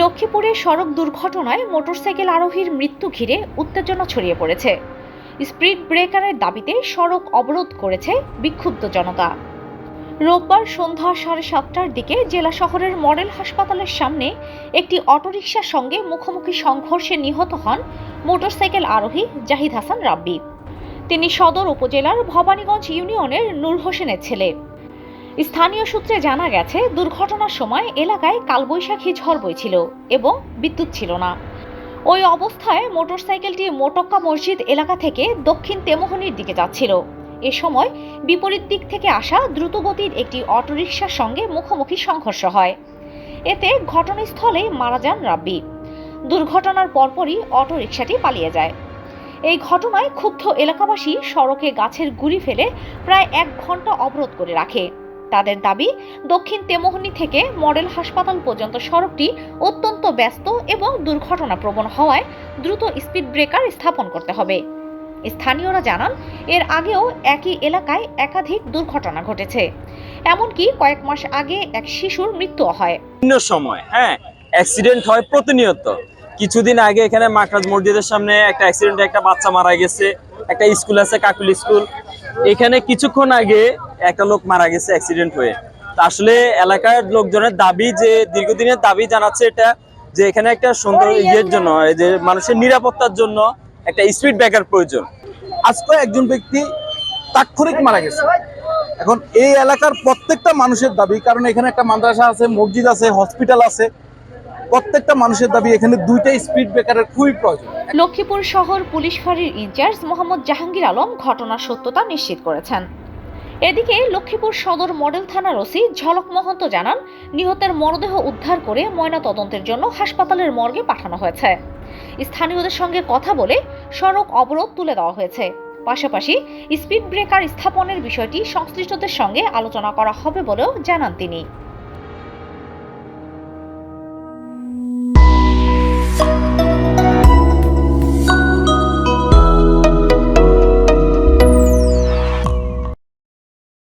লক্ষ্মীপুরে সড়ক দুর্ঘটনায় মোটরসাইকেল আরোহীর মৃত্যু ঘিরে উত্তেজনা ছড়িয়ে পড়েছে। স্পিড ব্রেকারের দাবিতে সড়ক অবরোধ করেছে বিক্ষুব্ধ জনতা। রোববার সন্ধ্যা 7:30টার দিকে জেলা শহরের মডেল হাসপাতালের সামনে একটি অটোরিকশার সঙ্গে মুখোমুখি সংঘর্ষে নিহত হন মোটরসাইকেল আরোহী জাহিদ হাসান রাব্বি। তিনি সদর উপজেলার ভবানীগঞ্জ ইউনিয়নের নূর হোসেনের ছেলে। স্থানীয় সূত্রে জানা গেছে, দুর্ঘটনার সময় এলাকায় কালবৈশাখী ঝড় বইছিল এবং বিদ্যুৎ ছিল না। ওই অবস্থায় মোটরসাইকেলটি মোটক্কা মসজিদ এলাকা থেকে দক্ষিণ তেমোহনীর দিকে যাচ্ছিল। এ সময় বিপরীত দিক থেকে আসা দ্রুতগতির একটি অটোরিকশার সঙ্গে মুখোমুখি সংঘর্ষ হয়। এতে ঘটনাস্থলেই মারা যান রাব্বি। দুর্ঘটনার পরপরই অটোরিকশাটি পালিয়ে যায়। এই ঘটনায় ক্ষুব্ধ এলাকাবাসী সড়কে গাছের গুঁড়ি ফেলে প্রায় 1 ঘন্টা অবরোধ করে রাখে। তাদের দাবি, দক্ষিণ তেমোহনী থেকে মডেল হাসপাতাল পর্যন্ত সড়কটি অত্যন্ত ব্যস্ত এবং দুর্ঘটনাপ্রবণ হওয়ায় দ্রুত স্পিড ব্রেকার স্থাপন করতে হবে। স্থানীয়রা জানান, এর আগেও একই এলাকায় একাধিক দুর্ঘটনা ঘটেছে। এমনকি কয়েক মাস আগে এক শিশুর মৃত্যুও হয়। বিভিন্ন সময় অ্যাক্সিডেন্ট হয় প্রতিনিয়ত। কিছুদিন আগে এখানে মাকরাজ মসজিদের সামনে একটা অ্যাক্সিডেন্টে একটা বাচ্চা মারা গেছে। একটা স্কুল আছে, কাকুল স্কুল, এখানে কিছুক্ষণ আগে একটা লোক মারা গেছে অ্যাক্সিডেন্ট হয়ে। তা আসলে এলাকার লোকজনের দাবি, যে দীর্ঘদিনের দাবি জানাচ্ছে এটা, যে এখানে একটা সুন্দর জন্য, যে মানুষের নিরাপত্তার জন্য একটা স্পিড ব্রেকার প্রয়োজন। আজকে একজন ব্যক্তি তাৎক্ষণিক মারা গেছে। এখন এই এলাকার প্রত্যেকটা মানুষের দাবি, কারণ এখানে একটা মাদ্রাসা আছে, মসজিদ আছে, হসপিটাল আছে, প্রত্যেকটা মানুষের দাবি এখানে 2টা স্পিড ব্রেকারের খুবই প্রয়োজন। লক্ষ্মীপুর শহর পুলিশ ফাঁড়ির ইনচার্জ মোহাম্মদ জাহাঙ্গীর আলম ঘটনার সত্যতা নিশ্চিত করেছেন। এদিকে লক্ষ্মীপুর সদর মডেল থানার ওসি ঝলক মহন্ত জানান, নিহতের মরদেহ উদ্ধার করে ময়নাতদন্তের জন্য হাসপাতালের মর্গে পাঠানো হয়েছে। স্থানীয়দের সঙ্গে কথা বলে সড়ক অবরোধ তুলে দেওয়া হয়েছে। পাশাপাশি স্পিড ব্রেকার স্থাপনের বিষয়টি সংশ্লিষ্টদের সঙ্গে আলোচনা করা হবে বলেও জানান তিনি।